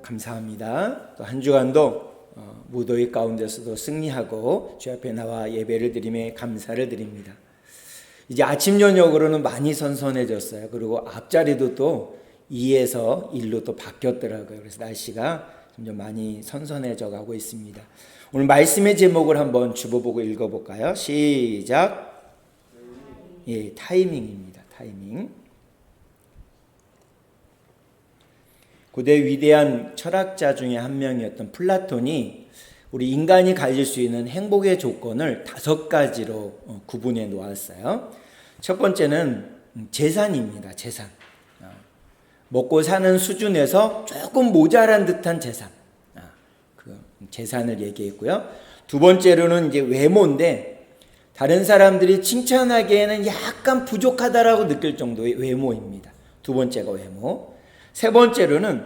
감사합니다. 또 한 주간도 무더위 가운데서도 승리하고 주 앞에 나와 예배를 드리며 감사를 드립니다. 이제 아침 저녁으로는 많이 선선해졌어요. 그리고 앞자리도 또 2에서 1로 또 바뀌었더라고요. 그래서 날씨가 점점 많이 선선해져 가고 있습니다. 오늘 말씀의 제목을 한번 주보보고 읽어볼까요? 시작. 예, 타이밍입니다. 타이밍. 고대 위대한 철학자 중에 한 명이었던 플라톤이 우리 인간이 가질 수 있는 행복의 조건을 5가지로 구분해 놓았어요. 첫 번째는 재산입니다. 재산. 먹고 사는 수준에서 조금 모자란 듯한 재산. 그 재산을 얘기했고요. 두 번째로는 이제 외모인데 다른 사람들이 칭찬하기에는 약간 부족하다라고 느낄 정도의 외모입니다. 두 번째가 외모. 세 번째로는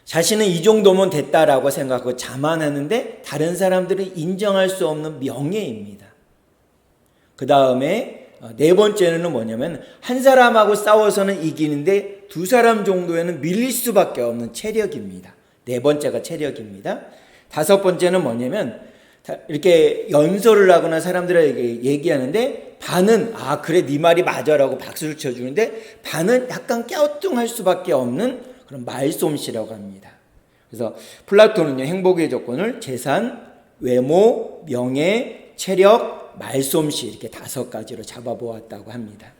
자신은 이 정도면 됐다라고 생각하고 자만하는데 다른 사람들이 인정할 수 없는 명예입니다. 그 다음에 네 번째는 뭐냐면 한 사람하고 싸워서는 이기는데 두 사람 정도에는 밀릴 수밖에 없는 체력입니다. 네 번째가 체력입니다. 다섯 번째는 뭐냐면 이렇게 연설을 하거나 사람들에게 얘기하는데 반은 그래 네 말이 맞아라고 박수를 쳐주는데 반은 약간 갸우뚱할 수밖에 없는 그런 말솜씨라고 합니다. 그래서 플라톤은요, 행복의 조건을 재산, 외모, 명예, 체력, 말솜씨 이렇게 5가지로 잡아보았다고 합니다.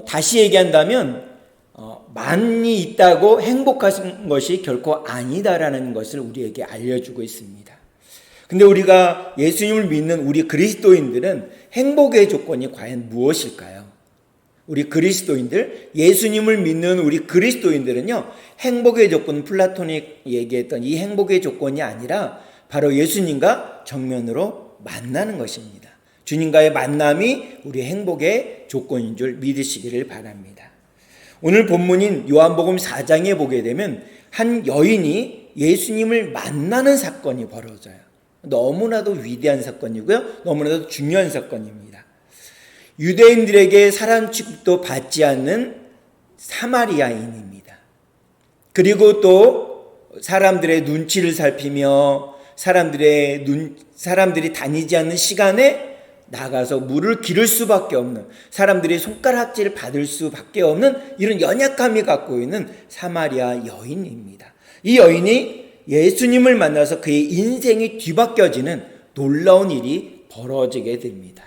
다시 얘기한다면 많이 있다고 행복한 것이 결코 아니다라는 것을 우리에게 알려주고 있습니다. 근데 우리가 예수님을 믿는 우리 그리스도인들은 행복의 조건이 과연 무엇일까요? 우리 그리스도인들, 예수님을 믿는 우리 그리스도인들은요, 행복의 조건은 플라톤이 얘기했던 이 행복의 조건이 아니라 바로 예수님과 정면으로 만나는 것입니다. 주님과의 만남이 우리 행복의 조건인 줄 믿으시기를 바랍니다. 오늘 본문인 요한복음 4장에 보게 되면 한 여인이 예수님을 만나는 사건이 벌어져요. 너무나도 위대한 사건이고요. 너무나도 중요한 사건입니다. 유대인들에게 사람 취급도 받지 않는 사마리아인입니다. 그리고 또 사람들의 눈치를 살피며 사람들이 다니지 않는 시간에 나가서 물을 기를 수밖에 없는, 사람들이 손가락질을 받을 수밖에 없는 이런 연약함이 갖고 있는 사마리아 여인입니다. 이 여인이 예수님을 만나서 그의 인생이 뒤바뀌어지는 놀라운 일이 벌어지게 됩니다.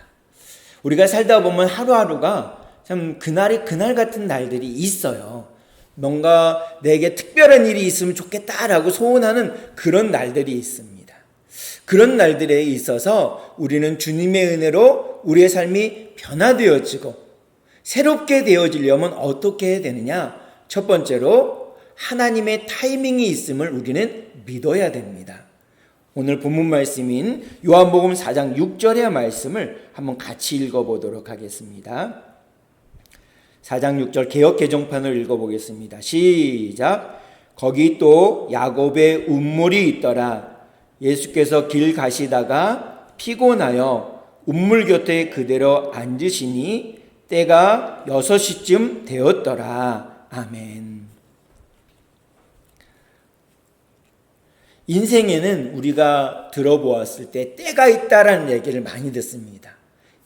우리가 살다 보면 하루하루가 참 그날 같은 날들이 있어요. 뭔가 내게 특별한 일이 있으면 좋겠다라고 소원하는 그런 날들이 있습니다. 그런 날들에 있어서 우리는 주님의 은혜로 우리의 삶이 변화되어지고 새롭게 되어지려면 어떻게 해야 되느냐? 첫 번째로 하나님의 타이밍이 있음을 우리는 믿어야 됩니다. 오늘 본문 말씀인 요한복음 4장 6절의 말씀을 한번 같이 읽어보도록 하겠습니다. 4장 6절 개역 개정판을 읽어보겠습니다. 시작. 거기 또 야곱의 운물이 있더라. 예수께서 길 가시다가 피곤하여 운물 곁에 그대로 앉으시니 때가 6시쯤 되었더라. 아멘. 인생에는 우리가 들어보았을 때 때가 있다라는 얘기를 많이 듣습니다.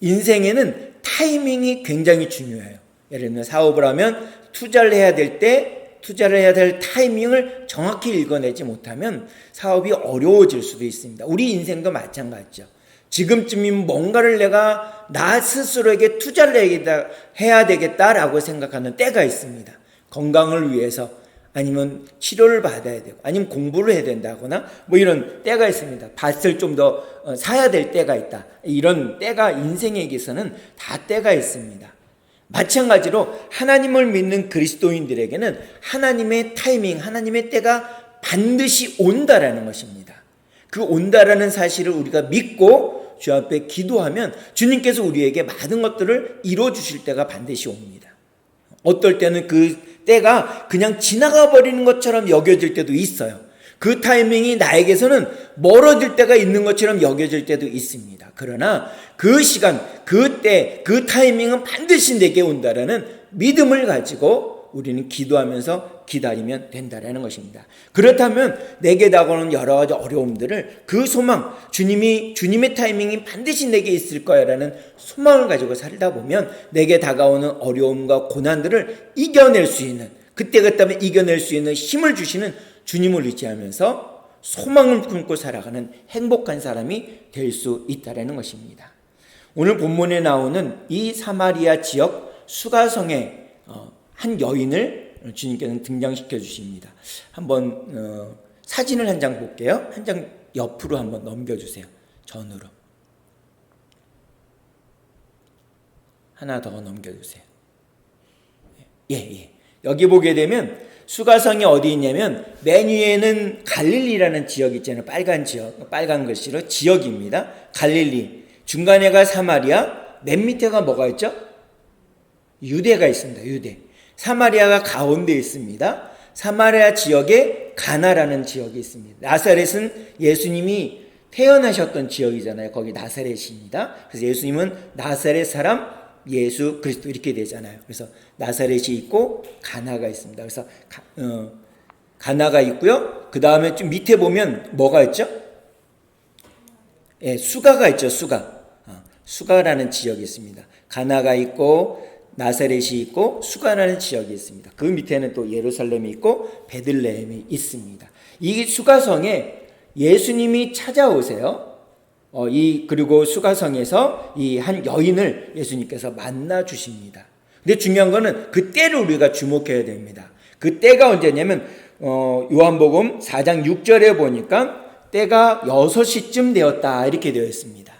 인생에는 타이밍이 굉장히 중요해요. 예를 들면 사업을 하면 투자를 해야 될 타이밍을 정확히 읽어내지 못하면 사업이 어려워질 수도 있습니다. 우리 인생도 마찬가지죠. 지금쯤이면 뭔가를 내가 나 스스로에게 투자를 해야 되겠다라고 생각하는 때가 있습니다. 건강을 위해서 아니면 치료를 받아야 되고 아니면 공부를 해야 된다거나 뭐 이런 때가 있습니다. 밭을 좀 더 사야 될 때가 있다. 이런 때가 인생에게서는 다 때가 있습니다. 마찬가지로 하나님을 믿는 그리스도인들에게는 하나님의 타이밍, 하나님의 때가 반드시 온다라는 것입니다. 그 온다라는 사실을 우리가 믿고 주 앞에 기도하면 주님께서 우리에게 많은 것들을 이루어주실 때가 반드시 옵니다. 어떨 때는 그 때가 그냥 지나가 버리는 것처럼 여겨질 때도 있어요. 그 타이밍이 나에게서는 멀어질 때가 있는 것처럼 여겨질 때도 있습니다. 그러나 그 시간, 그 때, 그 타이밍은 반드시 내게 온다라는 믿음을 가지고 우리는 기도하면서 기다리면 된다라는 것입니다. 그렇다면 내게 다가오는 여러 가지 어려움들을 그 소망, 주님의 타이밍이 반드시 내게 있을 거야라는 소망을 가지고 살다 보면 내게 다가오는 어려움과 고난들을 이겨낼 수 있는, 그때그때 이겨낼 수 있는 힘을 주시는 주님을 의지하면서 소망을 품고 살아가는 행복한 사람이 될 수 있다라는 것입니다. 오늘 본문에 나오는 이 사마리아 지역 수가성의 한 여인을 주님께서는 등장시켜 주십니다. 한번 사진을 한 장 볼게요. 한 장 옆으로 한번 넘겨주세요. 전으로. 하나 더 넘겨주세요. 예. 여기 보게 되면 수가성이 어디 있냐면 맨 위에는 갈릴리라는 지역이 있잖아요. 빨간 지역, 빨간 글씨로 지역입니다. 갈릴리. 중간에가 사마리아, 맨 밑에가 뭐가 있죠? 유대가 있습니다. 유대. 사마리아가 가운데 있습니다. 사마리아 지역에 가나라는 지역이 있습니다. 나사렛은 예수님이 태어나셨던 지역이잖아요. 거기 나사렛입니다. 그래서 예수님은 나사렛 사람 예수 그리스도 이렇게 되잖아요. 그래서 나사렛이 있고 가나가 있습니다. 그래서 가나가 있고요. 그 다음에 좀 밑에 보면 뭐가 있죠? 예, 수가가 있죠. 수가라는 지역이 있습니다. 가나가 있고 나사렛이 있고 수가라는 지역이 있습니다. 그 밑에는 또 예루살렘이 있고 베들레헴이 있습니다. 이 수가성에 예수님이 찾아오세요. 그리고 수가성에서 이 한 여인을 예수님께서 만나 주십니다. 근데 중요한 거는 그 때를 우리가 주목해야 됩니다. 그 때가 언제냐면 요한복음 4장 6절에 보니까 때가 6시쯤 되었다 이렇게 되어 있습니다.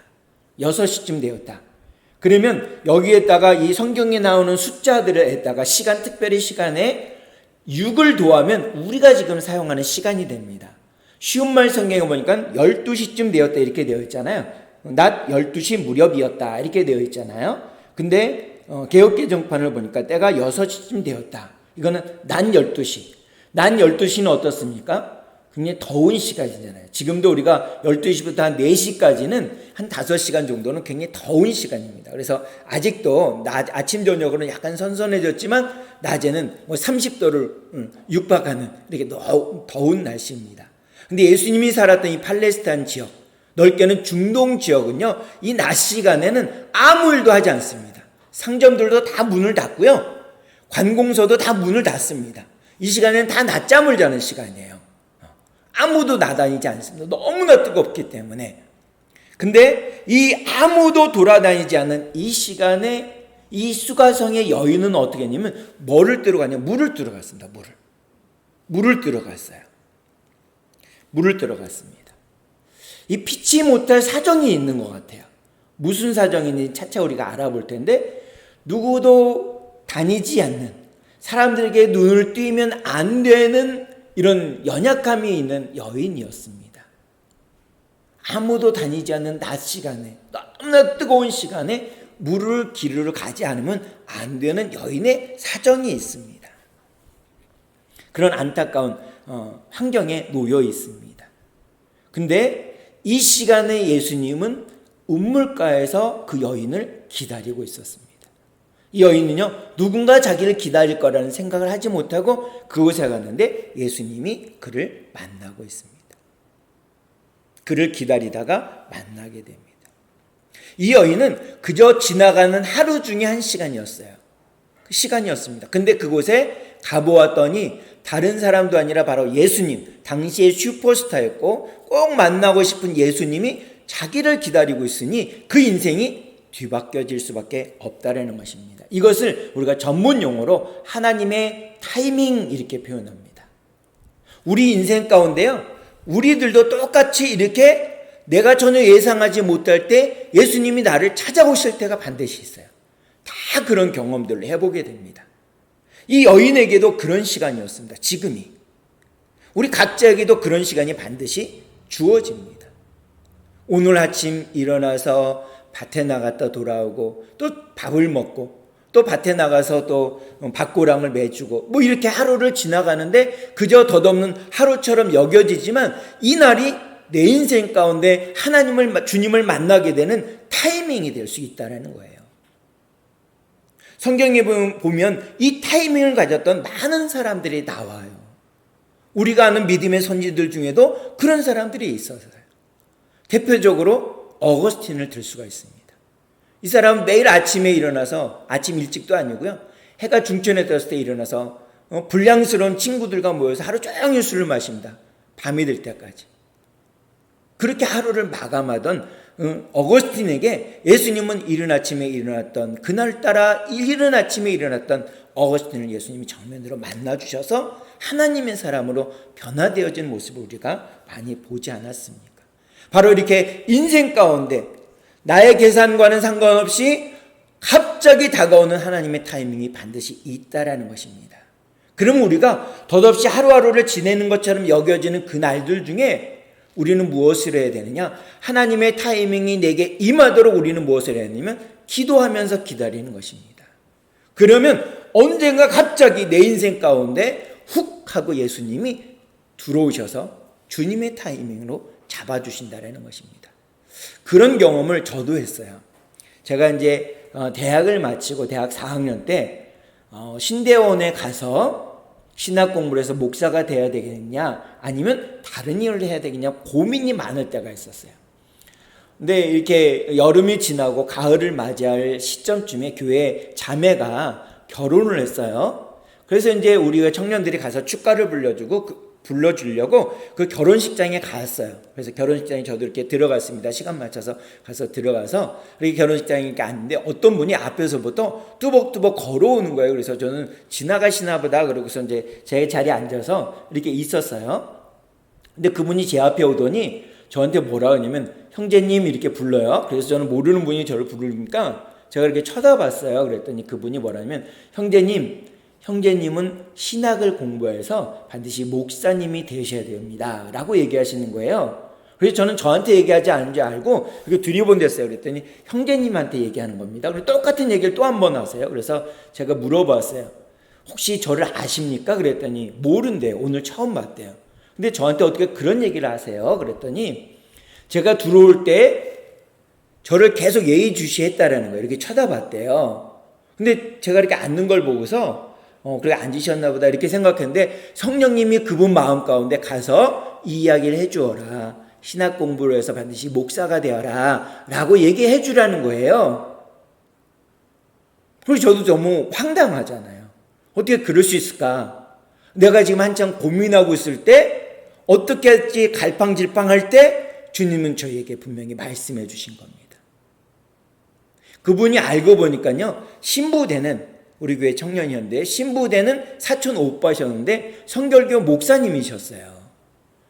6시쯤 되었다. 그러면 여기에다가 이 성경에 나오는 숫자들에다가 시간, 특별히 시간에 6을 더하면 우리가 지금 사용하는 시간이 됩니다. 쉬운 말 성경에 보니까 12시쯤 되었다 이렇게 되어 있잖아요. 낮 12시 무렵이었다 이렇게 되어 있잖아요. 근데 개역개정판을 보니까 때가 6시쯤 되었다. 이거는 낮 12시. 낮 12시는 어떻습니까? 굉장히 더운 시간이잖아요. 지금도 우리가 12시부터 한 4시까지는 한 5시간 정도는 굉장히 더운 시간입니다. 그래서 아직도 아침 저녁으로는 약간 선선해졌지만 낮에는 30도를 육박하는 이렇게 더운 날씨입니다. 근데 예수님이 살았던 이 팔레스타인 지역, 넓게는 중동 지역은요, 이 낮 시간에는 아무 일도 하지 않습니다. 상점들도 다 문을 닫고요, 관공서도 다 문을 닫습니다. 이 시간에는 다 낮잠을 자는 시간이에요. 아무도 나다니지 않습니다. 너무나 뜨겁기 때문에. 근데 이 아무도 돌아다니지 않는 이 시간에 이 수가성의 여인은 어떻게 했냐면 뭐를 뜨러 갔냐? 물을 뜨러 갔습니다. 물을 뜨러 갔어요. 물을 뜨러 갔습니다. 이 피치 못할 사정이 있는 것 같아요. 무슨 사정인지 차차 우리가 알아볼 텐데 누구도 다니지 않는, 사람들에게 눈을 띄면 안 되는 이런 연약함이 있는 여인이었습니다. 아무도 다니지 않는 낮 시간에, 너무나 뜨거운 시간에 물을 기르러 가지 않으면 안 되는 여인의 사정이 있습니다. 그런 안타까운 환경에 놓여 있습니다. 근데 이 시간에 예수님은 우물가에서 그 여인을 기다리고 있었습니다. 이 여인은요, 누군가 자기를 기다릴 거라는 생각을 하지 못하고 그곳에 갔는데 예수님이 그를 만나고 있습니다. 그를 기다리다가 만나게 됩니다. 이 여인은 그저 지나가는 하루 중에 한 시간이었어요. 그 시간이었습니다. 근데 그곳에 가보았더니 다른 사람도 아니라 바로 예수님, 당시의 슈퍼스타였고 꼭 만나고 싶은 예수님이 자기를 기다리고 있으니 그 인생이 뒤바뀌어질 수밖에 없다라는 것입니다. 이것을 우리가 전문 용어로 하나님의 타이밍 이렇게 표현합니다. 우리 인생 가운데요, 우리들도 똑같이 이렇게 내가 전혀 예상하지 못할 때 예수님이 나를 찾아오실 때가 반드시 있어요. 다 그런 경험들을 해보게 됩니다. 이 여인에게도 그런 시간이었습니다. 지금이. 우리 각자에게도 그런 시간이 반드시 주어집니다. 오늘 아침 일어나서 밭에 나갔다 돌아오고 또 밥을 먹고 또 밭에 나가서 또 밭고랑을 매주고 뭐 이렇게 하루를 지나가는데 그저 덧없는 하루처럼 여겨지지만 이 날이 내 인생 가운데 주님을 만나게 되는 타이밍이 될 수 있다는 거예요. 성경에 보면 이 타이밍을 가졌던 많은 사람들이 나와요. 우리가 아는 믿음의 선지들 중에도 그런 사람들이 있었어요. 대표적으로 어거스틴을 들 수가 있습니다. 이 사람은 매일 아침에 일어나서, 아침 일찍도 아니고요, 해가 중천에 떴을 때 일어나서 불량스러운 친구들과 모여서 하루 종일 술을 마십니다. 밤이 될 때까지. 그렇게 하루를 마감하던 어거스틴에게 예수님은 이른 아침에 일어났던, 그날따라 이른 아침에 일어났던 어거스틴을 예수님이 정면으로 만나주셔서 하나님의 사람으로 변화되어진 모습을 우리가 많이 보지 않았습니까? 바로 이렇게 인생 가운데 나의 계산과는 상관없이 갑자기 다가오는 하나님의 타이밍이 반드시 있다라는 것입니다. 그럼 우리가 덧없이 하루하루를 지내는 것처럼 여겨지는 그 날들 중에 우리는 무엇을 해야 되느냐? 하나님의 타이밍이 내게 임하도록 우리는 무엇을 해야 되냐면 기도하면서 기다리는 것입니다. 그러면 언젠가 갑자기 내 인생 가운데 훅 하고 예수님이 들어오셔서 주님의 타이밍으로 잡아주신다라는 것입니다. 그런 경험을 저도 했어요. 제가 이제 대학을 마치고 대학 4학년 때 신대원에 가서 신학 공부를 해서 목사가 돼야 되겠냐 아니면 다른 일을 해야 되겠냐 고민이 많을 때가 있었어요. 근데 이렇게 여름이 지나고 가을을 맞이할 시점쯤에 교회 자매가 결혼을 했어요. 그래서 이제 우리가 청년들이 가서 축가를 불러주려고 그 결혼식장에 갔어요. 그래서 결혼식장에 저도 이렇게 들어갔습니다. 시간 맞춰서 가서 들어가서 이렇게 결혼식장에 이렇게 앉는데 어떤 분이 앞에서부터 뚜벅뚜벅 걸어오는 거예요. 그래서 저는 지나가시나 보다 그러고서 이제 제 자리에 앉아서 이렇게 있었어요. 근데 그분이 제 앞에 오더니 저한테 뭐라 하냐면 형제님 이렇게 불러요. 그래서 저는 모르는 분이 저를 부르니까 제가 이렇게 쳐다봤어요. 그랬더니 그분이 뭐라냐면 형제님은 신학을 공부해서 반드시 목사님이 되셔야 됩니다 라고 얘기하시는 거예요. 그래서 저는 저한테 얘기하지 않은 줄 알고 이렇게 들여본댔어요. 그랬더니 형제님한테 얘기하는 겁니다. 그리고 똑같은 얘기를 또 한 번 하세요. 그래서 제가 물어봤어요. 혹시 저를 아십니까? 그랬더니 모른대요. 오늘 처음 봤대요. 근데 저한테 어떻게 그런 얘기를 하세요? 그랬더니 제가 들어올 때 저를 계속 예의주시했다라는 거예요. 이렇게 쳐다봤대요. 근데 제가 이렇게 앉는 걸 보고서 그래 앉으셨나 보다 이렇게 생각했는데 성령님이 그분 마음 가운데 가서 이 이야기를 해주어라. 신학 공부를 해서 반드시 목사가 되어라 라고 얘기해 주라는 거예요. 그래서 저도 너무 황당하잖아요. 어떻게 그럴 수 있을까? 내가 지금 한창 고민하고 있을 때 어떻게 할지 갈팡질팡할 때 주님은 저에게 분명히 말씀해 주신 겁니다. 그분이 알고 보니까요, 신부되는 우리 교회 청년이었는데 신부되는 사촌 오빠셨는데 성결교 목사님이셨어요.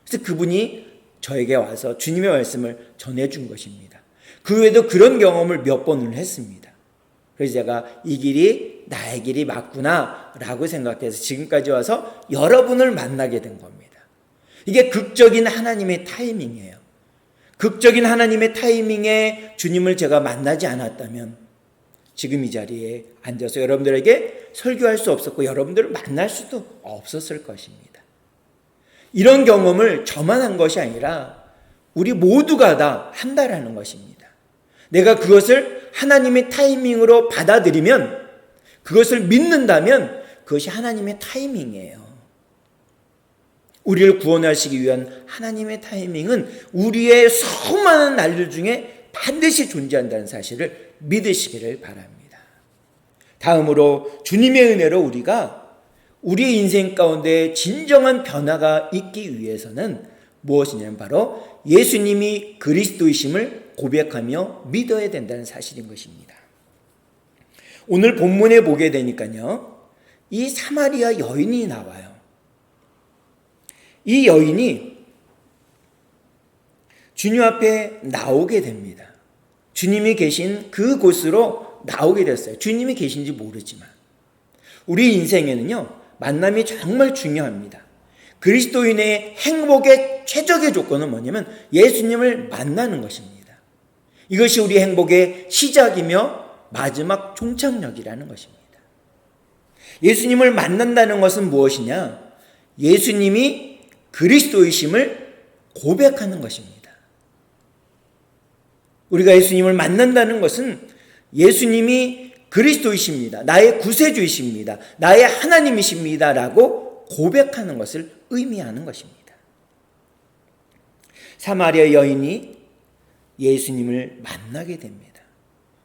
그래서 그분이 저에게 와서 주님의 말씀을 전해준 것입니다. 그 외에도 그런 경험을 몇 번을 했습니다. 그래서 제가 이 길이 나의 길이 맞구나 라고 생각해서 지금까지 와서 여러분을 만나게 된 겁니다. 이게 극적인 하나님의 타이밍이에요. 극적인 하나님의 타이밍에 주님을 제가 만나지 않았다면 지금 이 자리에 앉아서 여러분들에게 설교할 수 없었고 여러분들을 만날 수도 없었을 것입니다. 이런 경험을 저만 한 것이 아니라 우리 모두가 다 한다라는 것입니다. 내가 그것을 하나님의 타이밍으로 받아들이면, 그것을 믿는다면 그것이 하나님의 타이밍이에요. 우리를 구원하시기 위한 하나님의 타이밍은 우리의 수많은 날들 중에 반드시 존재한다는 사실을 믿으시기를 바랍니다. 다음으로 주님의 은혜로 우리가 우리의 인생 가운데 진정한 변화가 있기 위해서는 무엇이냐면 바로 예수님이 그리스도이심을 고백하며 믿어야 된다는 사실인 것입니다. 오늘 본문에 보게 되니까요, 이 사마리아 여인이 나와요. 이 여인이 주님 앞에 나오게 됩니다. 주님이 계신 그곳으로 나오게 됐어요. 주님이 계신지 모르지만. 우리 인생에는요, 만남이 정말 중요합니다. 그리스도인의 행복의 최적의 조건은 뭐냐면 예수님을 만나는 것입니다. 이것이 우리 행복의 시작이며 마지막 종착역이라는 것입니다. 예수님을 만난다는 것은 무엇이냐? 예수님이 그리스도이심을 고백하는 것입니다. 우리가 예수님을 만난다는 것은 예수님이 그리스도이십니다. 나의 구세주이십니다. 나의 하나님이십니다. 라고 고백하는 것을 의미하는 것입니다. 사마리아 여인이 예수님을 만나게 됩니다.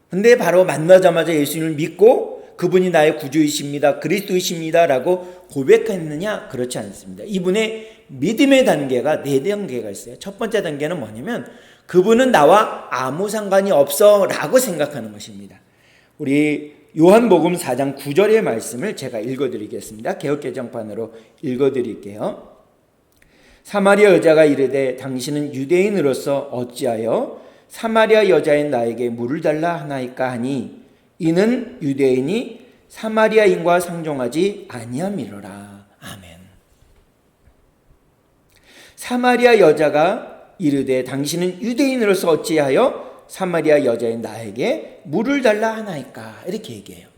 근데 바로 만나자마자 예수님을 믿고 그분이 나의 구주이십니다. 그리스도이십니다. 라고 고백했느냐? 그렇지 않습니다. 이분의 믿음의 단계가 4단계가 있어요. 첫 번째 단계는 뭐냐면 그분은 나와 아무 상관이 없어 라고 생각하는 것입니다. 우리 요한복음 4장 9절의 말씀을 제가 읽어드리겠습니다. 개역개정판으로 읽어드릴게요. 사마리아 여자가 이르되 당신은 유대인으로서 어찌하여 사마리아 여자인 나에게 물을 달라 하나이까 하니 이는 유대인이 사마리아인과 상종하지 아니함이로라. 아멘. 사마리아 여자가 이르되 당신은 유대인으로서 어찌하여 사마리아 여자인 나에게 물을 달라 하나이까 이렇게 얘기해요.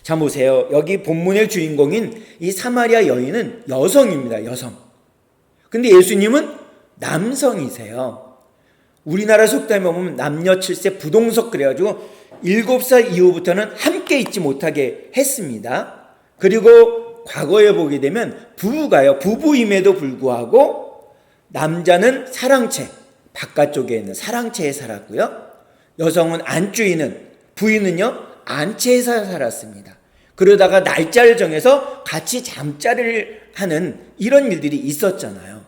자 보세요. 여기 본문의 주인공인 이 사마리아 여인은 여성입니다. 여성. 근데 예수님은 남성이세요. 우리나라 속담에 보면 남녀 7세 부동석 그래가지고 7살 이후부터는 함께 있지 못하게 했습니다. 그리고 과거에 보게 되면 부부가요. 부부임에도 불구하고 남자는 사랑채, 바깥쪽에 있는 사랑채에 살았고요. 여성은 안주인은, 부인은요 안채에서 살았습니다. 그러다가 날짜를 정해서 같이 잠자리를 하는 이런 일들이 있었잖아요.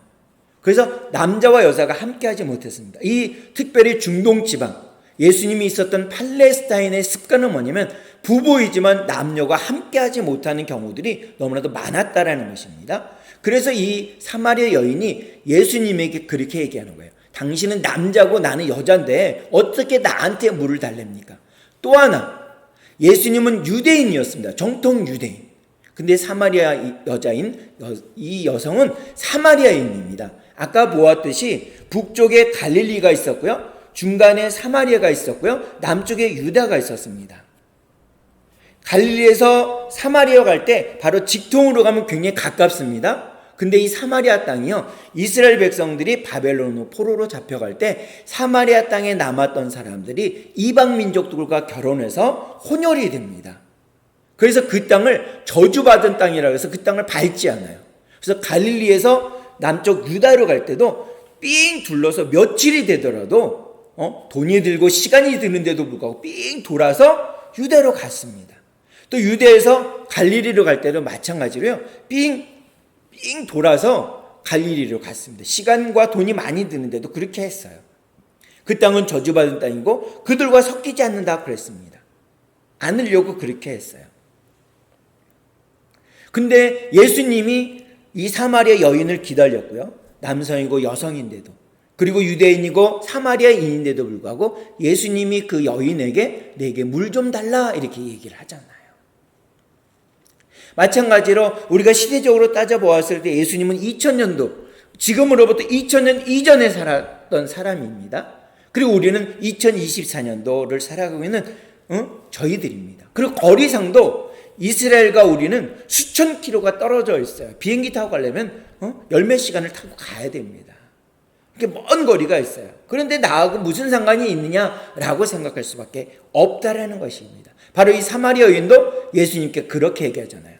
그래서 남자와 여자가 함께하지 못했습니다. 이 특별히 중동 지방, 예수님이 있었던 팔레스타인의 습관은 뭐냐면 부부이지만 남녀가 함께하지 못하는 경우들이 너무나도 많았다라는 것입니다. 그래서 이 사마리아 여인이 예수님에게 그렇게 얘기하는 거예요. 당신은 남자고 나는 여자인데 어떻게 나한테 물을 달랍니까? 또 하나, 예수님은 유대인이었습니다. 정통 유대인. 근데 사마리아 여자인 이 여성은 사마리아인입니다. 아까 보았듯이 북쪽에 갈릴리가 있었고요. 중간에 사마리아가 있었고요. 남쪽에 유다가 있었습니다. 갈릴리에서 사마리아 갈 때 바로 직통으로 가면 굉장히 가깝습니다. 근데 이 사마리아 땅이요. 이스라엘 백성들이 바벨론 포로로 잡혀갈 때 사마리아 땅에 남았던 사람들이 이방 민족들과 결혼해서 혼혈이 됩니다. 그래서 그 땅을 저주받은 땅이라고 해서 그 땅을 밟지 않아요. 그래서 갈릴리에서 남쪽 유다로 갈 때도 삥 둘러서 며칠이 되더라도 돈이 들고 시간이 드는데도 불구하고 삥 돌아서 유다로 갔습니다. 또 유대에서 갈릴리로 갈 때도 마찬가지로요. 삥 돌아서 갈릴리로 갔습니다. 시간과 돈이 많이 드는데도 그렇게 했어요. 그 땅은 저주받은 땅이고 그들과 섞이지 않는다 그랬습니다. 않으려고 그렇게 했어요. 근데 예수님이 이 사마리아 여인을 기다렸고요. 남성이고 여성인데도, 그리고 유대인이고 사마리아인인데도 불구하고 예수님이 그 여인에게 내게 물 좀 달라 이렇게 얘기를 하잖아요. 마찬가지로 우리가 시대적으로 따져보았을 때 예수님은 2000년도, 지금으로부터 2000년 이전에 살았던 사람입니다. 그리고 우리는 2024년도를 살아가고 있는 저희들입니다. 그리고 거리상도 이스라엘과 우리는 수천 킬로가 떨어져 있어요. 비행기 타고 가려면 열몇 시간을 타고 가야 됩니다. 이렇게 먼 거리가 있어요. 그런데 나하고 무슨 상관이 있느냐라고 생각할 수밖에 없다라는 것입니다. 바로 이 사마리아 여인도 예수님께 그렇게 얘기하잖아요.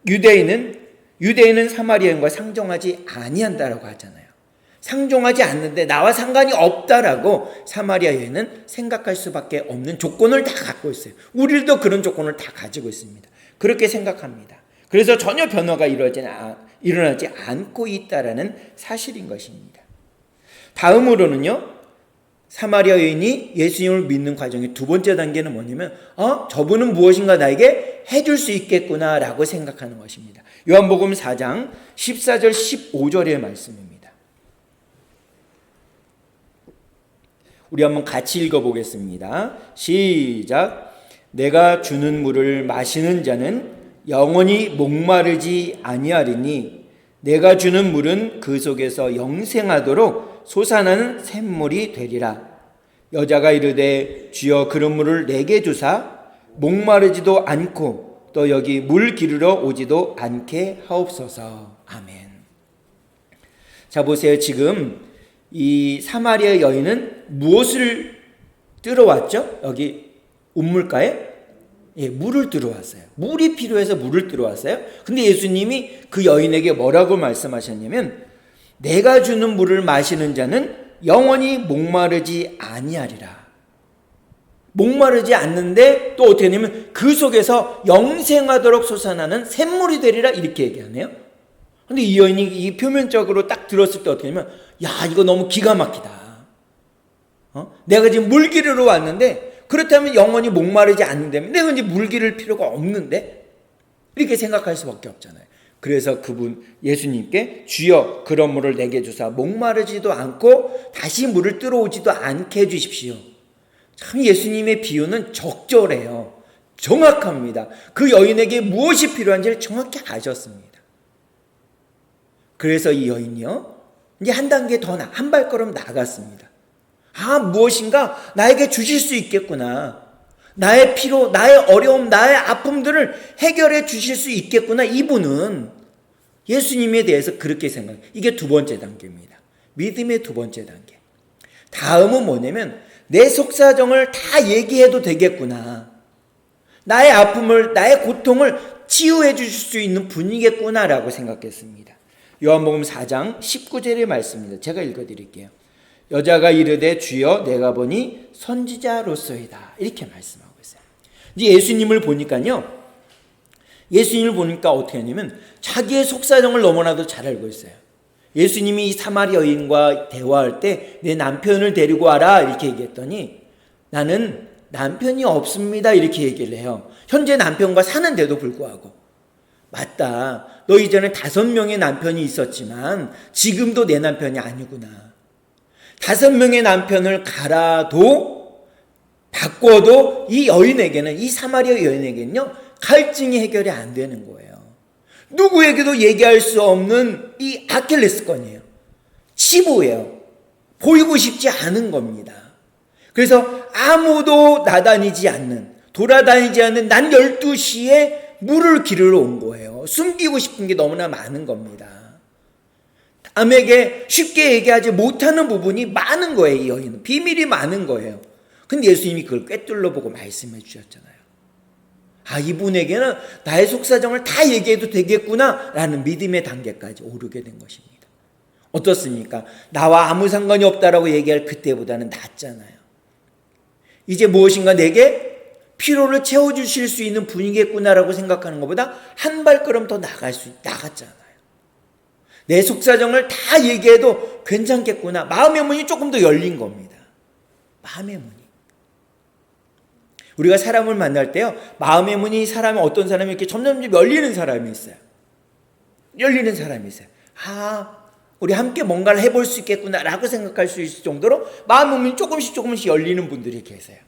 유대인은 사마리아인과 상종하지 아니한다라고 하잖아요. 상종하지 않는데 나와 상관이 없다라고 사마리아 여인은 생각할 수밖에 없는 조건을 다 갖고 있어요. 우리도 그런 조건을 다 가지고 있습니다. 그렇게 생각합니다. 그래서 전혀 변화가 일어나지 않고 있다라는 사실인 것입니다. 다음으로는요, 사마리아 여인이 예수님을 믿는 과정의 두 번째 단계는 뭐냐면 저분은 무엇인가 나에게 해줄 수 있겠구나라고 생각하는 것입니다. 요한복음 4장 14절 15절의 말씀입니다. 우리 한번 같이 읽어보겠습니다. 시작. 내가 주는 물을 마시는 자는 영원히 목마르지 아니하리니 내가 주는 물은 그 속에서 영생하도록 솟아나는 샘물이 되리라. 여자가 이르되 주여 그런 물을 내게 주사 목마르지도 않고 또 여기 물 기르러 오지도 않게 하옵소서. 아멘. 자 보세요. 지금 이 사마리아 여인은 무엇을 뜨러 왔죠? 여기 운물가에 물을 들어왔어요. 물이 필요해서 물을 들어왔어요. 근데 예수님이 그 여인에게 뭐라고 말씀하셨냐면 내가 주는 물을 마시는 자는 영원히 목마르지 아니하리라. 목마르지 않는데 또 어떻게 하냐면 그 속에서 영생하도록 솟아나는 샘물이 되리라 이렇게 얘기하네요. 근데 이 여인이 이 표면적으로 딱 들었을 때 어떻게 하냐면 야 이거 너무 기가 막히다. 내가 지금 물 기르러 왔는데 그렇다면 영원히 목마르지 않는다면 내가 이제 물 기를 필요가 없는데 이렇게 생각할 수밖에 없잖아요. 그래서 그분 예수님께 주여 그런 물을 내게 주사 목마르지도 않고 다시 물을 들어오지도 않게 해주십시오. 참 예수님의 비유는 적절해요. 정확합니다. 그 여인에게 무엇이 필요한지를 정확히 아셨습니다. 그래서 이 여인이요 이제 한 단계 더 한 발걸음 나갔습니다. 무엇인가 나에게 주실 수 있겠구나. 나의 피로, 나의 어려움, 나의 아픔들을 해결해 주실 수 있겠구나. 이분은 예수님에 대해서 그렇게 생각해요. 이게 두 번째 단계입니다. 믿음의 두 번째 단계. 다음은 뭐냐면 내 속사정을 다 얘기해도 되겠구나. 나의 아픔을, 나의 고통을 치유해 주실 수 있는 분이겠구나라고 생각했습니다. 요한복음 4장 19절의 말씀입니다. 제가 읽어드릴게요. 여자가 이르되 주여 내가 보니 선지자로서이다. 이렇게 말씀하고 있어요. 이제 예수님을 보니까요. 예수님을 보니까 어떻게 하냐면 자기의 속사정을 너무나도 잘 알고 있어요. 예수님이 이 사마리 여인과 대화할 때 내 남편을 데리고 와라 이렇게 얘기했더니 나는 남편이 없습니다 이렇게 얘기를 해요. 현재 남편과 사는데도 불구하고 맞다. 너 이전에 5명의 남편이 있었지만 지금도 내 남편이 아니구나. 5명의 남편을 갈아도 바꿔도 이 여인에게는 이 사마리아 여인에게는요 갈증이 해결이 안 되는 거예요. 누구에게도 얘기할 수 없는 이 아킬레스건이에요. 치부예요. 보이고 싶지 않은 겁니다. 그래서 아무도 돌아다니지 않는 난 12시에 물을 기르러 온 거예요. 숨기고 싶은 게 너무나 많은 겁니다. 남에게 쉽게 얘기하지 못하는 부분이 많은 거예요. 이 여인은 비밀이 많은 거예요. 근데 예수님이 그걸 꿰뚫러 보고 말씀해 주셨잖아요. 이분에게는 나의 속사정을 다 얘기해도 되겠구나 라는 믿음의 단계까지 오르게 된 것입니다. 어떻습니까? 나와 아무 상관이 없다라고 얘기할 그때보다는 낫잖아요. 이제 무엇인가 내게 피로를 채워주실 수 있는 분이겠구나라고 생각하는 것보다 한 발걸음 더 나갔잖아요. 내 속사정을 다 얘기해도 괜찮겠구나. 마음의 문이 조금 더 열린 겁니다. 마음의 문이. 우리가 사람을 만날 때요. 마음의 문이 어떤 사람이 이렇게 점점 열리는 사람이 있어요. 열리는 사람이 있어요. 우리 함께 뭔가를 해볼 수 있겠구나라고 생각할 수 있을 정도로 마음의 문이 조금씩 열리는 분들이 계세요.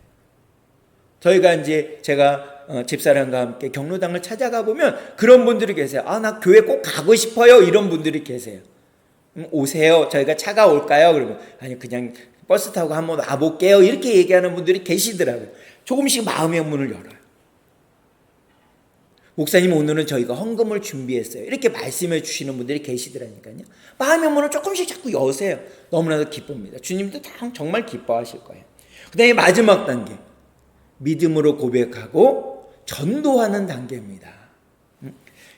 제가 집사람과 함께 경로당을 찾아가 보면 그런 분들이 계세요. 나 교회 꼭 가고 싶어요. 이런 분들이 계세요. 오세요. 저희가 차가 올까요? 그러면 아니 그냥 버스 타고 한번 와볼게요. 이렇게 얘기하는 분들이 계시더라고요. 조금씩 마음의 문을 열어요. 목사님 오늘은 저희가 헌금을 준비했어요. 이렇게 말씀해 주시는 분들이 계시더라니까요. 마음의 문을 조금씩 자꾸 여세요. 너무나도 기쁩니다. 주님도 정말 기뻐하실 거예요. 그 다음에 마지막 단계. 믿음으로 고백하고 전도하는 단계입니다.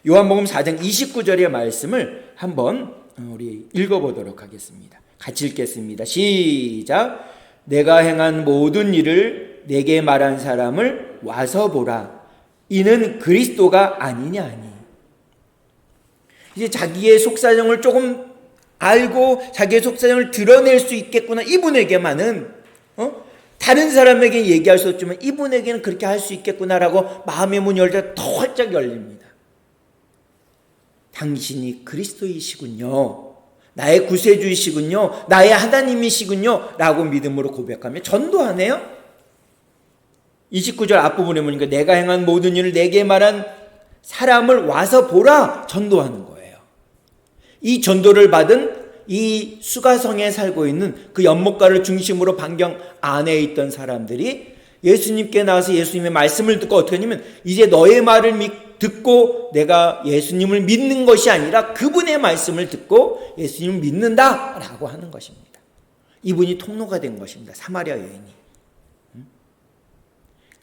요한복음 4장 29절의 말씀을 한번 우리 읽어보도록 하겠습니다. 같이 읽겠습니다. 시작. 내가 행한 모든 일을 내게 말한 사람을 와서 보라. 이는 그리스도가 아니냐니. 이제 자기의 속사정을 조금 알고 자기의 속사정을 드러낼 수 있겠구나. 이분에게만은 다른 사람에게 얘기할 수 없지만 이분에게는 그렇게 할 수 있겠구나라고 마음의 문 열릴 때 더 활짝 열립니다. 당신이 그리스도이시군요. 나의 구세주이시군요. 나의 하나님이시군요. 라고 믿음으로 고백하며 전도하네요. 29절 앞부분에 보니까 내가 행한 모든 일을 내게 말한 사람을 와서 보라. 전도하는 거예요. 이 전도를 받은 이 수가성에 살고 있는 그 연못가를 중심으로 반경 안에 있던 사람들이 예수님께 나와서 예수님의 말씀을 듣고 어떻게 하냐면 이제 너의 말을 듣고 내가 예수님을 믿는 것이 아니라 그분의 말씀을 듣고 예수님을 믿는다라고 하는 것입니다. 이분이 통로가 된 것입니다. 사마리아 여인이.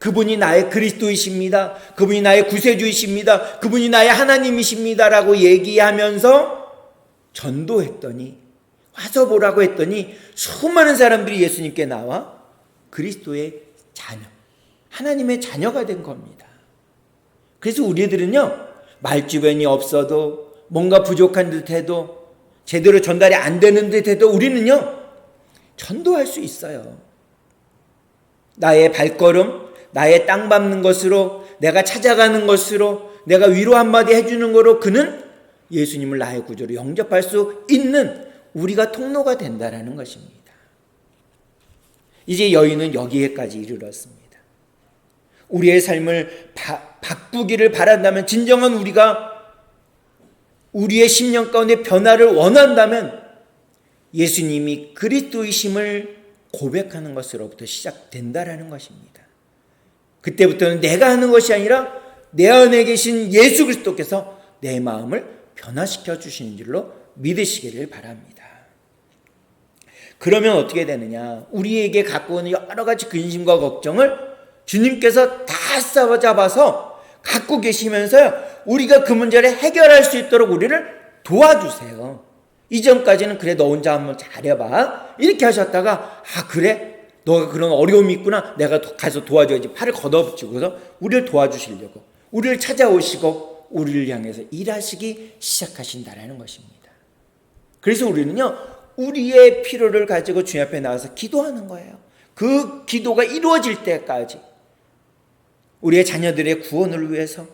그분이 나의 그리스도이십니다. 그분이 나의 구세주이십니다. 그분이 나의 하나님이십니다라고 얘기하면서 전도했더니, 와서 보라고 했더니 수많은 사람들이 예수님께 나와 그리스도의 자녀, 하나님의 자녀가 된 겁니다. 그래서 우리들은요, 말주변이 없어도, 뭔가 부족한 듯해도, 제대로 전달이 안 되는 듯해도 우리는요, 전도할 수 있어요. 나의 발걸음, 나의 땅 밟는 것으로, 내가 찾아가는 것으로, 내가 위로 한마디 해주는 거로 그는 예수님을 나의 구주로 영접할 수 있는 우리가 통로가 된다라는 것입니다. 이제 여인은 여기에까지 이르렀습니다. 우리의 삶을 바꾸기를 바란다면, 진정한 우리가 우리의 심령 가운데 변화를 원한다면 예수님이 그리스도이심을 고백하는 것으로부터 시작된다라는 것입니다. 그때부터는 내가 하는 것이 아니라 내 안에 계신 예수 그리스도께서 내 마음을 변화시켜 주시는 줄로 믿으시기를 바랍니다. 그러면 어떻게 되느냐? 우리에게 갖고 오는 여러 가지 근심과 걱정을 주님께서 다 싸워잡아서 갖고 계시면서요, 우리가 그 문제를 해결할 수 있도록 우리를 도와주세요. 이전까지는 그래, 너 혼자 한번 잘해봐, 이렇게 하셨다가, 아 그래? 너가 그런 어려움이 있구나, 내가 가서 도와줘야지, 팔을 걷어붙이고서 우리를 도와주시려고, 우리를 찾아오시고 우리를 향해서 일하시기 시작하신다라는 것입니다. 그래서 우리는요, 우리의 필요를 가지고 주님 앞에 나와서 기도하는 거예요. 그 기도가 이루어질 때까지 우리의 자녀들의 구원을 위해서,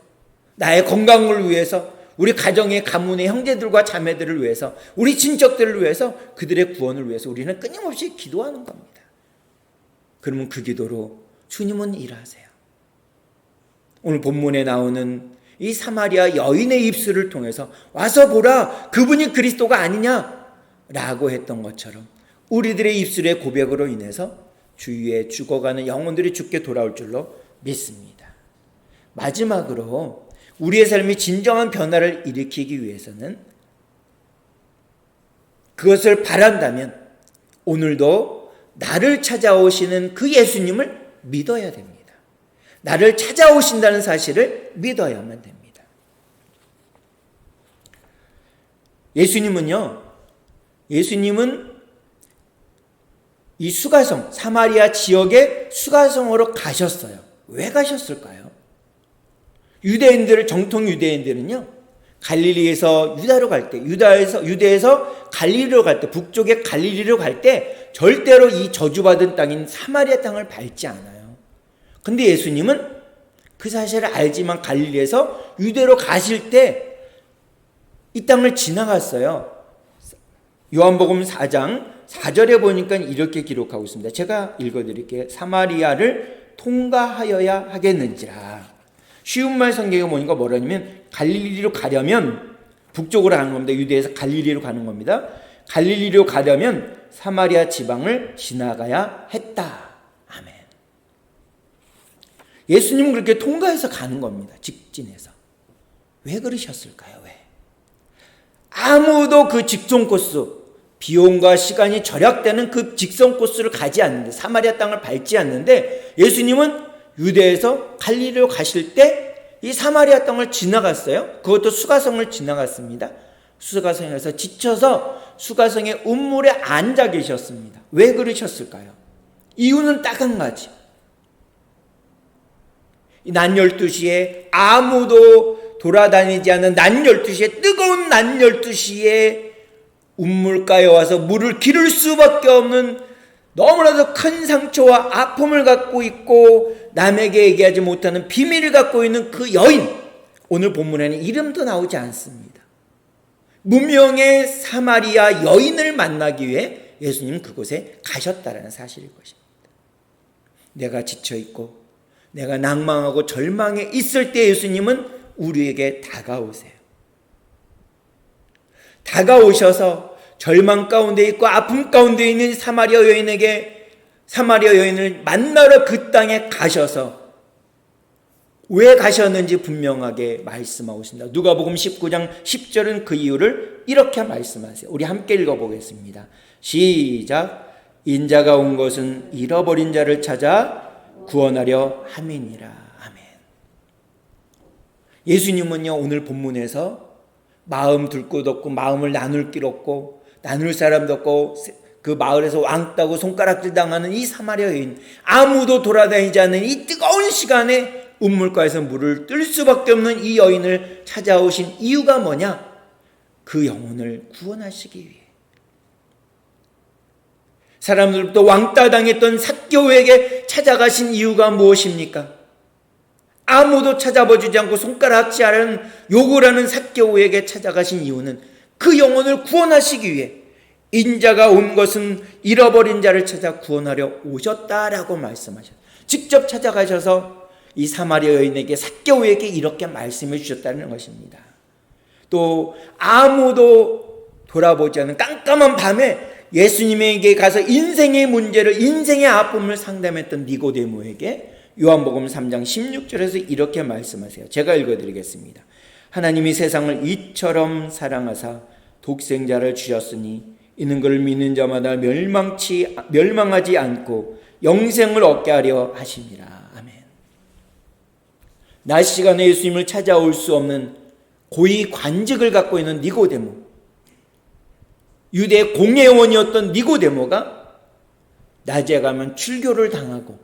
나의 건강을 위해서, 우리 가정의 가문의 형제들과 자매들을 위해서, 우리 친척들을 위해서, 그들의 구원을 위해서 우리는 끊임없이 기도하는 겁니다. 그러면 그 기도로 주님은 일하세요. 오늘 본문에 나오는 이 사마리아 여인의 입술을 통해서 와서 보라, 그분이 그리스도가 아니냐라고 했던 것처럼 우리들의 입술의 고백으로 인해서 주위에 죽어가는 영혼들이 죽게 돌아올 줄로 믿습니다. 마지막으로 우리의 삶이 진정한 변화를 일으키기 위해서는, 그것을 바란다면 오늘도 나를 찾아오시는 그 예수님을 믿어야 됩니다. 나를 찾아오신다는 사실을 믿어야만 됩니다. 예수님은 이 수가성, 사마리아 지역의 수가성으로 가셨어요. 왜 가셨을까요? 정통 유대인들은요, 갈릴리에서 유다로 갈 때, 유대에서 갈릴리로 갈 때, 북쪽의 갈릴리로 갈 때 절대로 이 저주받은 땅인 사마리아 땅을 밟지 않아요. 근데 예수님은 그 사실을 알지만 갈릴리에서 유대로 가실 때 이 땅을 지나갔어요. 요한복음 4장 4절에 보니까 이렇게 기록하고 있습니다. 제가 읽어드릴게요. 사마리아를 통과하여야 하겠는지라. 쉬운 말 성경에 보니까 뭐라냐면, 갈릴리로 가려면, 북쪽으로 가는 겁니다. 유대에서 갈릴리로 가는 겁니다. 갈릴리로 가려면 사마리아 지방을 지나가야 했다. 아멘. 예수님은 그렇게 통과해서 가는 겁니다. 직진해서. 왜 그러셨을까요? 왜? 아무도 그 직선 코스, 비용과 시간이 절약되는 그 직선 코스를 가지 않는데, 사마리아 땅을 밟지 않는데, 예수님은 유대에서 갈릴리로 가실 때 이 사마리아 땅을 지나갔어요. 그것도 수가성을 지나갔습니다. 수가성에서 지쳐서 수가성의 우물에 앉아 계셨습니다. 왜 그러셨을까요? 이유는 딱 한 가지. 낮 12시에 아무도 돌아다니지 않는 낮 12시에, 뜨거운 낮 12시에 우물가에 와서 물을 기를 수밖에 없는 너무나도 큰 상처와 아픔을 갖고 있고 남에게 얘기하지 못하는 비밀을 갖고 있는 그 여인, 오늘 본문에는 이름도 나오지 않습니다. 무명의 사마리아 여인을 만나기 위해 예수님은 그곳에 가셨다는 사실일 것입니다. 내가 지쳐있고 내가 낭망하고 절망에 있을 때 예수님은 우리에게 다가오세요. 다가오셔서 절망 가운데 있고 아픔 가운데 있는 사마리아 여인을 만나러 그 땅에 가셔서 왜 가셨는지 분명하게 말씀하고 있습니다. 누가복음 19장 10절은 그 이유를 이렇게 말씀하세요. 우리 함께 읽어보겠습니다. 시작. 인자가 온 것은 잃어버린 자를 찾아 구원하려 함이니라. 아멘. 예수님은요, 오늘 본문에서 마음 둘 곳 없고 마음을 나눌 길 없고 나눌 사람도 없고 그 마을에서 왕따고 손가락질 당하는 이 사마리아 여인, 아무도 돌아다니지 않는 이 뜨거운 시간에 우물가에서 물을 뜰 수밖에 없는 이 여인을 찾아오신 이유가 뭐냐? 그 영혼을 구원하시기 위해. 사람들부터 왕따 당했던 삭개오에게 찾아가신 이유가 무엇입니까? 아무도 찾아봐주지 않고 손가락질하는 욕을 하는 삭개오에게 찾아가신 이유는 그 영혼을 구원하시기 위해, 인자가 온 것은 잃어버린 자를 찾아 구원하려 오셨다라고 말씀하셨어요. 직접 찾아가셔서 이 사마리아 여인에게, 삭개오에게 이렇게 말씀해 주셨다는 것입니다. 또 아무도 돌아보지 않은 깜깜한 밤에 예수님에게 가서 인생의 문제를, 인생의 아픔을 상담했던 니고데모에게 요한복음 3장 16절에서 이렇게 말씀하세요. 제가 읽어드리겠습니다. 하나님이 세상을 이처럼 사랑하사 독생자를 주셨으니 이는 그를 믿는 자마다 멸망하지 않고 영생을 얻게 하려 하심이라. 아멘. 낮 시간에 예수님을 찾아올 수 없는 고위 관직을 갖고 있는 니고데모, 유대 공회원이었던 니고데모가 낮에 가면 출교를 당하고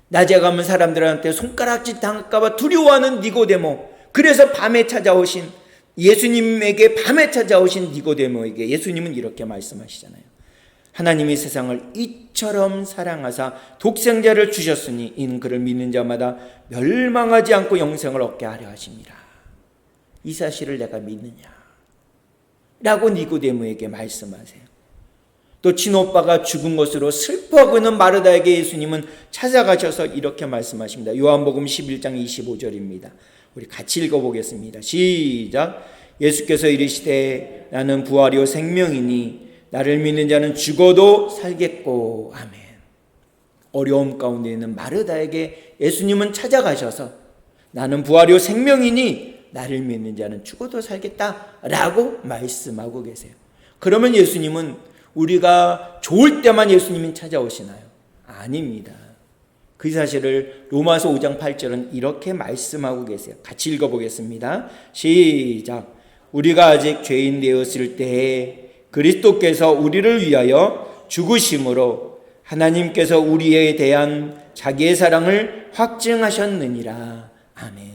낮에 가면 사람들한테 손가락질 당할까 봐 두려워하는 니고데모, 그래서 밤에 찾아오신 예수님에게 밤에 찾아오신 니고데모에게 예수님은 이렇게 말씀하시잖아요. 하나님이 세상을 이처럼 사랑하사 독생자를 주셨으니 이는 그를 믿는 자마다 멸망하지 않고 영생을 얻게 하려 하심이라. 이 사실을 내가 믿느냐? 라고 니고데모에게 말씀하세요. 또 친오빠가 죽은 것으로 슬퍼하고 있는 마르다에게 예수님은 찾아가셔서 이렇게 말씀하십니다. 요한복음 11장 25절입니다. 우리 같이 읽어보겠습니다. 시작. 예수께서 이르시되 나는 부활이요 생명이니 나를 믿는 자는 죽어도 살겠고. 아멘. 어려움 가운데 있는 마르다에게 예수님은 찾아가셔서 나는 부활이요 생명이니 나를 믿는 자는 죽어도 살겠다라고 말씀하고 계세요. 그러면 예수님은 우리가 좋을 때만 예수님이 찾아오시나요? 아닙니다. 그 사실을 로마서 5장 8절은 이렇게 말씀하고 계세요. 같이 읽어보겠습니다. 시작. 우리가 아직 죄인 되었을 때에 그리스도께서 우리를 위하여 죽으심으로 하나님께서 우리에 대한 자기의 사랑을 확증하셨느니라. 아멘.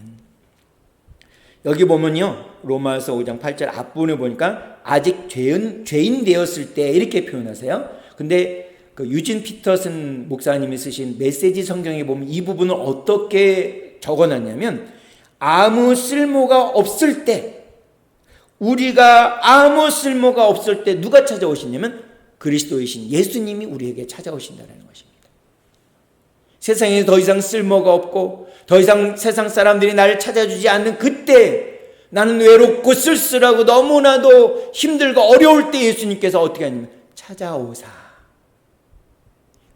여기 보면요, 로마서 5장 8절 앞부분에 보니까 아직 죄인 되었을 때 이렇게 표현하세요. 근데 그 유진 피터슨 목사님이 쓰신 메시지 성경에 보면 이 부분을 어떻게 적어놨냐면, 아무 쓸모가 없을 때, 우리가 아무 쓸모가 없을 때 누가 찾아오시냐면 그리스도이신 예수님이 우리에게 찾아오신다는 것입니다. 세상에 더 이상 쓸모가 없고 더 이상 세상 사람들이 나를 찾아주지 않는 그때, 나는 외롭고 쓸쓸하고 너무나도 힘들고 어려울 때 예수님께서 어떻게 하냐면 찾아오사.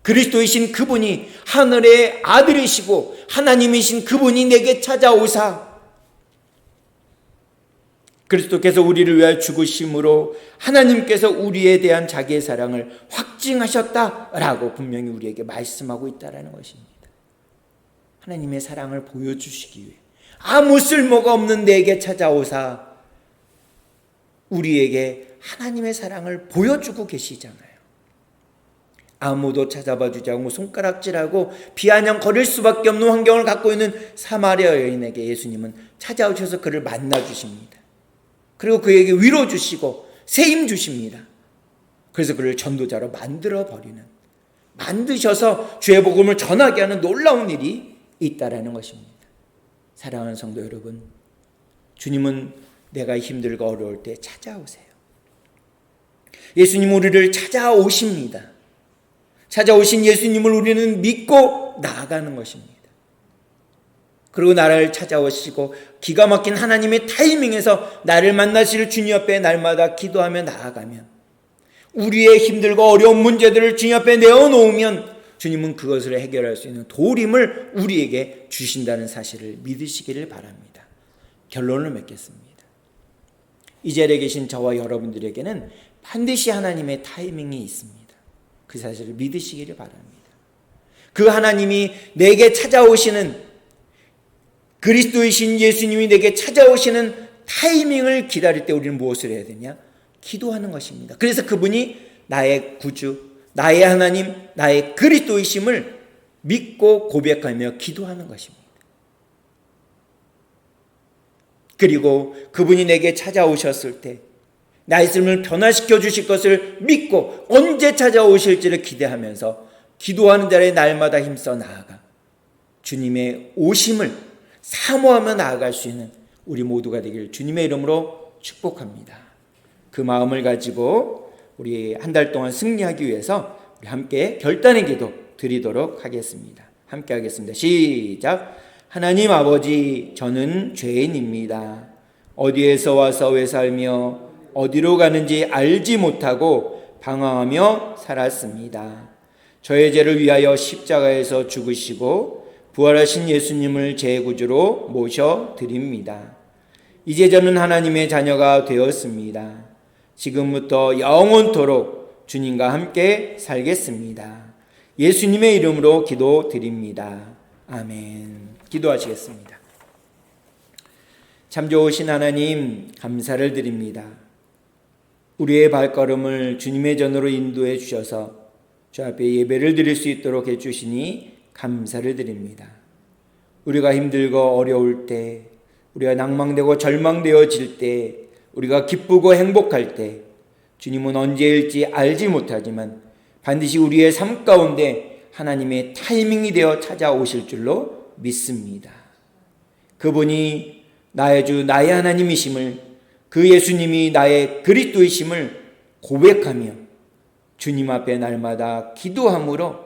그리스도이신 그분이, 하늘의 아들이시고 하나님이신 그분이 내게 찾아오사. 그리스도께서 우리를 위하여 죽으심으로 하나님께서 우리에 대한 자기의 사랑을 확증하셨다라고 분명히 우리에게 말씀하고 있다는 것입니다. 하나님의 사랑을 보여주시기 위해 아무 쓸모가 없는 내게 찾아오사 우리에게 하나님의 사랑을 보여주고 계시잖아요. 아무도 찾아봐 주지 않고 손가락질하고 비아냥거릴 수밖에 없는 환경을 갖고 있는 사마리아 여인에게 예수님은 찾아오셔서 그를 만나주십니다. 그리고 그에게 위로 주시고 세임 주십니다. 그래서 그를 전도자로 만드셔서 죄의 복음을 전하게 하는 놀라운 일이 있다라는 것입니다. 사랑하는 성도 여러분, 주님은 내가 힘들고 어려울 때 찾아오세요. 예수님 우리를 찾아오십니다. 찾아오신 예수님을 우리는 믿고 나아가는 것입니다. 그리고 나를 찾아오시고 기가 막힌 하나님의 타이밍에서 나를 만나실 주님 앞에 날마다 기도하며 나아가면, 우리의 힘들고 어려운 문제들을 주님 앞에 내어놓으면 주님은 그것을 해결할 수 있는 도림을 우리에게 주신다는 사실을 믿으시기를 바랍니다. 결론을 맺겠습니다. 이 자리에 계신 저와 여러분들에게는 반드시 하나님의 타이밍이 있습니다. 그 사실을 믿으시기를 바랍니다. 그 하나님이 내게 찾아오시는, 그리스도이신 예수님이 내게 찾아오시는 타이밍을 기다릴 때 우리는 무엇을 해야 되냐? 기도하는 것입니다. 그래서 그분이 나의 구주, 나의 하나님, 나의 그리스도이심을 믿고 고백하며 기도하는 것입니다. 그리고 그분이 내게 찾아오셨을 때 나의 삶을 변화시켜 주실 것을 믿고 언제 찾아오실지를 기대하면서 기도하는 자리에 날마다 힘써 나아가 주님의 오심을 사모하며 나아갈 수 있는 우리 모두가 되길 주님의 이름으로 축복합니다. 그 마음을 가지고 우리 한 달 동안 승리하기 위해서 우리 함께 결단의 기도 드리도록 하겠습니다. 함께 하겠습니다. 시작. 하나님 아버지, 저는 죄인입니다. 어디에서 와서 왜 살며 어디로 가는지 알지 못하고 방황하며 살았습니다. 저의 죄를 위하여 십자가에서 죽으시고 부활하신 예수님을 제 구주로 모셔드립니다. 이제 저는 하나님의 자녀가 되었습니다. 지금부터 영원토록 주님과 함께 살겠습니다. 예수님의 이름으로 기도드립니다. 아멘. 기도하시겠습니다. 참 좋으신 하나님, 감사를 드립니다. 우리의 발걸음을 주님의 전으로 인도해 주셔서 주 앞에 예배를 드릴 수 있도록 해주시니 감사를 드립니다. 우리가 힘들고 어려울 때, 우리가 낭망되고 절망되어질 때, 우리가 기쁘고 행복할 때 주님은 언제일지 알지 못하지만 반드시 우리의 삶 가운데 하나님의 타이밍이 되어 찾아오실 줄로 믿습니다. 그분이 나의 주 나의 하나님이심을, 그 예수님이 나의 그리스도이심을 고백하며 주님 앞에 날마다 기도함으로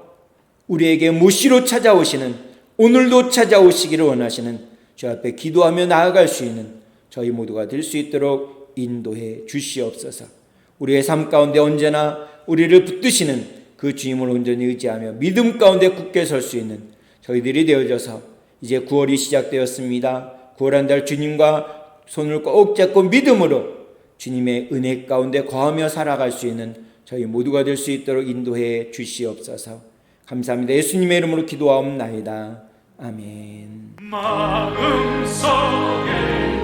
우리에게 무시로 찾아오시는, 오늘도 찾아오시기를 원하시는 주 앞에 기도하며 나아갈 수 있는 저희 모두가 될 수 있도록 인도해 주시옵소서. 우리의 삶 가운데 언제나 우리를 붙드시는 그 주님을 온전히 의지하며 믿음 가운데 굳게 설 수 있는 저희들이 되어져서 이제 9월이 시작되었습니다. 9월 한 달 주님과 손을 꼭 잡고 믿음으로 주님의 은혜 가운데 거하며 살아갈 수 있는 저희 모두가 될 수 있도록 인도해 주시옵소서. 감사합니다. 예수님의 이름으로 기도하옵나이다. 아멘. 마음속에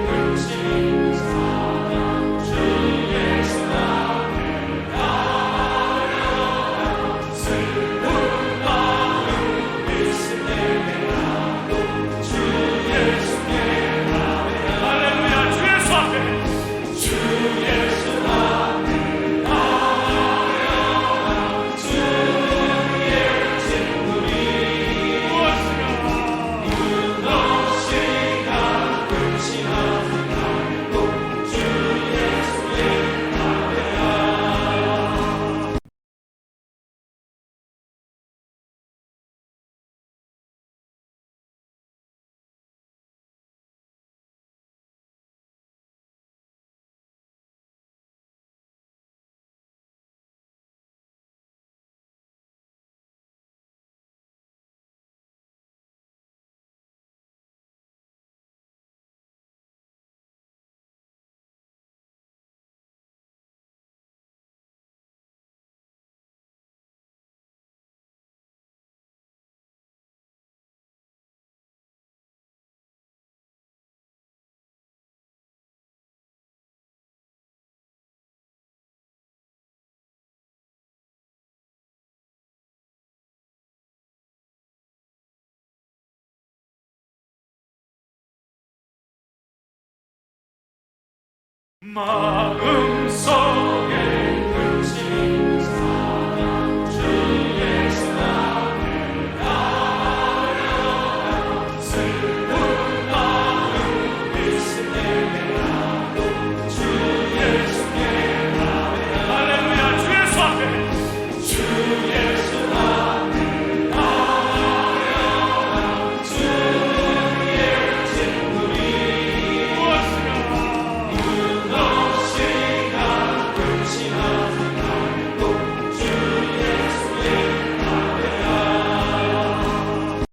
그친 사랑 주 예수 나를 따라 슬픈 마음 있을 때라도 주 예수 할렐루야. 주 예수 앞에 주 예수 앞에 나아가 주의 친구리 무엇이가 근심하지 말고 주 예수의 나라야. 마음속에